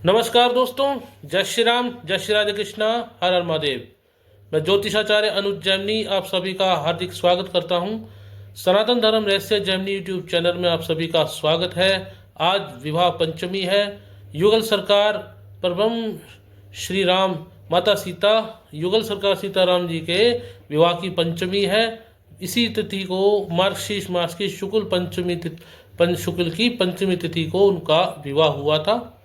नमस्कार दोस्तों, जय श्री राम, जय श्री राधे कृष्णा, हर हर महादेव। मैं ज्योतिषाचार्य अनुज जैमिनी आप सभी का हार्दिक स्वागत करता हूं। सनातन धर्म रहस्य जैमिनी यूट्यूब चैनल में आप सभी का स्वागत है। आज विवाह पंचमी है। युगल सरकार परब्रह्म श्री राम माता सीता, युगल सरकार सीताराम जी के विवाह की पंचमी है। इसी तिथि को मार्गशीर्ष मास की शुक्ल की पंचमी तिथि को उनका विवाह हुआ था।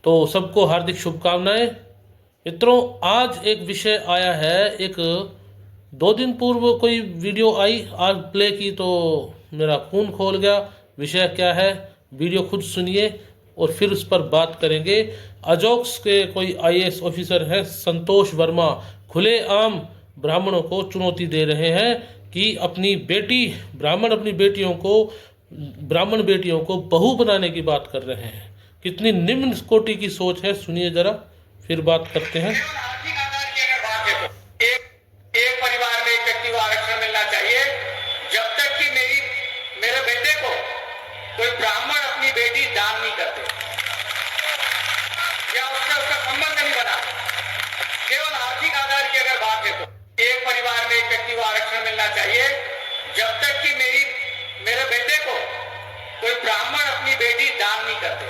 तो सबको हार्दिक शुभकामनाएं। मित्रों, आज एक विषय आया है। एक 2 दिन पूर्व कोई वीडियो आई, आज प्ले की तो मेरा खून खोल गया। विषय क्या है, वीडियो खुद सुनिए और फिर उस पर बात करेंगे। अजोक्स के कोई आईएएस ऑफिसर है संतोष वर्मा, खुलेआम ब्राह्मणों को चुनौती दे रहे हैं कि अपनी बेटी ब्राह्मण बेटियों को बहू बनाने की बात कर रहे हैं। कितनी निम्न कोटि की सोच है, सुनिए जरा, फिर बात करते हैं। आर्थिक आधार की अगर बात है तो एक परिवार में एक व्यक्ति को आरक्षण मिलना चाहिए जब तक कि मेरे बेटे को कोई ब्राह्मण अपनी बेटी दान नहीं करते या उसका संबंध नहीं बना। केवल आर्थिक आधार की अगर बात है तो एक परिवार में एक व्यक्ति को आरक्षण मिलना चाहिए जब तक कि मेरे बेटे को कोई ब्राह्मण अपनी बेटी दान नहीं करते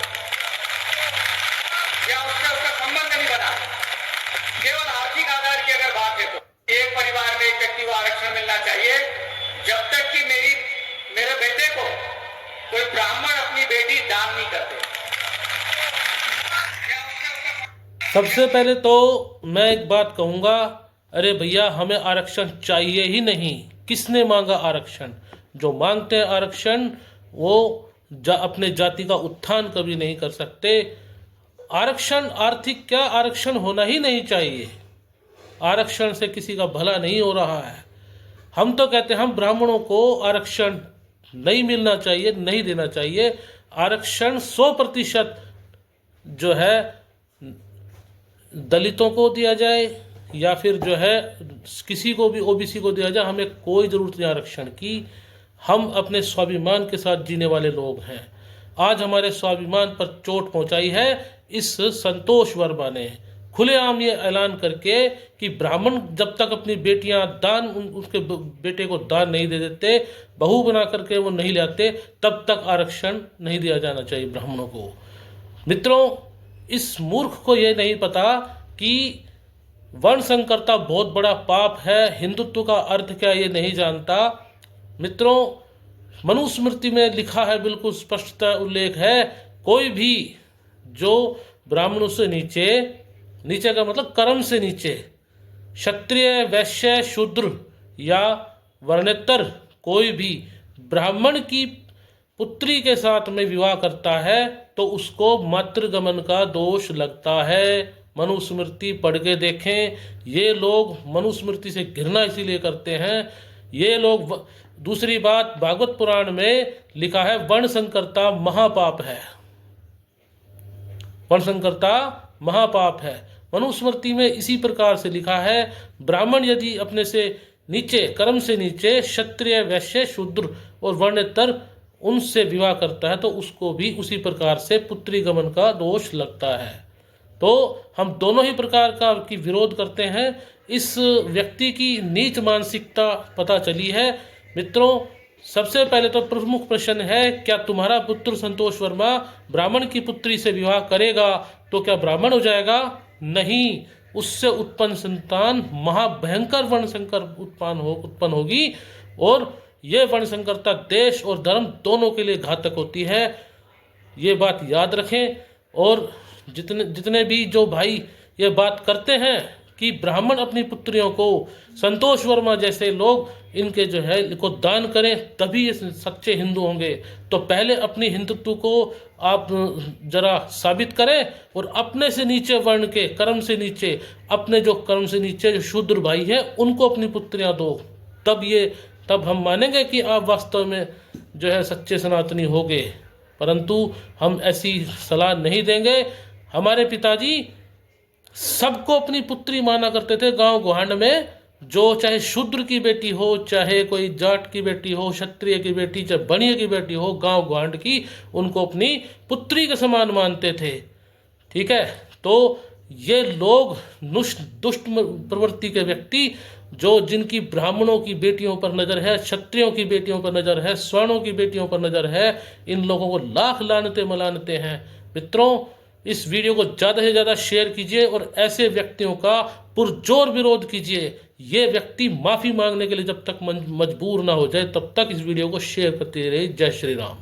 या उसका संबंध नहीं बना। केवल आर्थिक आधार की अगर बात है तो एक परिवार में एक व्यक्ति को आरक्षण मिलना चाहिए जब तक कि मेरे बेटे को कोई ब्राह्मण अपनी बेटी दान नहीं करते। सबसे पहले तो मैं एक बात कहूँगा, अरे भैया, हमें आरक्षण चाहिए ही नहीं। किसने मांगा आरक्षण? जो मांगते हैं आरक्षण वो अपने जाति का उत्थान कभी नहीं कर सकते। आरक्षण आर्थिक क्या, आरक्षण होना ही नहीं चाहिए। आरक्षण से किसी का भला नहीं हो रहा है। हम तो कहते हैं हम ब्राह्मणों को आरक्षण नहीं मिलना चाहिए, नहीं देना चाहिए। आरक्षण 100% जो है दलितों को दिया जाए या फिर जो है किसी को भी ओबीसी को दिया जाए। हमें कोई ज़रूरत नहीं आरक्षण की। हम अपने स्वाभिमान के साथ जीने वाले लोग हैं। आज हमारे स्वाभिमान पर चोट पहुंचाई है इस संतोष वर्मा ने, खुलेआम ये ऐलान करके कि ब्राह्मण जब तक अपनी बेटियां उसके बेटे को दान नहीं दे देते, बहू बना करके वो नहीं लाते, तब तक आरक्षण नहीं दिया जाना चाहिए ब्राह्मणों को। मित्रों, इस मूर्ख को ये नहीं पता कि वर्ण संकरता बहुत बड़ा पाप है। हिंदुत्व का अर्थ क्या ये नहीं जानता। मित्रों, मनुस्मृति में लिखा है, बिल्कुल स्पष्टता उल्लेख है, कोई भी जो ब्राह्मणों से नीचे का मतलब कर्म से नीचे, क्षत्रिय, वैश्य, शूद्र या वर्णेतर कोई भी ब्राह्मण की पुत्री के साथ में विवाह करता है तो उसको मातृगमन का दोष लगता है। मनुस्मृति पढ़ के देखें। ये लोग मनुस्मृति से घृणा इसीलिए करते हैं ये लोग। दूसरी बात, भागवत पुराण में लिखा है वर्ण संकरता महापाप है। वर्ण संकरता महापाप है। मनुस्मृति में इसी प्रकार से लिखा है, ब्राह्मण यदि अपने से नीचे, कर्म से नीचे क्षत्रिय, वैश्य, शूद्र और वर्णेतर उनसे विवाह करता है तो उसको भी उसी प्रकार से पुत्री गमन का दोष लगता है। तो हम दोनों ही प्रकार का की विरोध करते हैं। इस व्यक्ति की नीच मानसिकता पता चली है। मित्रों, सबसे पहले तो प्रमुख प्रश्न है, क्या तुम्हारा पुत्र संतोष वर्मा ब्राह्मण की पुत्री से विवाह करेगा तो क्या ब्राह्मण हो जाएगा? नहीं, उससे उत्पन्न संतान महाभयंकर वर्णसंकर उत्पन्न होगी और ये वर्णसंकरता देश और धर्म दोनों के लिए घातक होती है। ये बात याद रखें। और जितने भी जो भाई ये बात करते हैं कि ब्राह्मण अपनी पुत्रियों को, संतोष वर्मा जैसे लोग इनके जो है इनको दान करें तभी ये सच्चे हिंदू होंगे, तो पहले अपनी हिंदुत्व को आप जरा साबित करें और अपने से नीचे वर्ण के, कर्म से नीचे, अपने जो कर्म से नीचे जो शूद्र भाई हैं उनको अपनी पुत्रियां दो। तब हम मानेंगे कि आप वास्तव में जो है सच्चे सनातनी होंगे। परंतु हम ऐसी सलाह नहीं देंगे। हमारे पिताजी सबको अपनी पुत्री माना करते थे गांव गुहांड में। जो चाहे शूद्र की बेटी हो, चाहे कोई जाट की बेटी हो, क्षत्रिय की बेटी, चाहे बनिए की बेटी हो, गांव ग्वांड की, उनको अपनी पुत्री के समान मानते थे। ठीक है, तो ये लोग दुष्ट प्रवृत्ति के व्यक्ति जो जिनकी ब्राह्मणों की बेटियों पर नजर है, क्षत्रियों की बेटियों पर नजर है, स्वर्णों की बेटियों पर नजर है, इन लोगों को लाख लानते मलानते हैं। मित्रों, इस वीडियो को ज़्यादा से ज़्यादा शेयर कीजिए और ऐसे व्यक्तियों का पुरजोर विरोध कीजिए। ये व्यक्ति माफ़ी मांगने के लिए जब तक मजबूर ना हो जाए तब तक इस वीडियो को शेयर करते रहिए। जय श्री राम।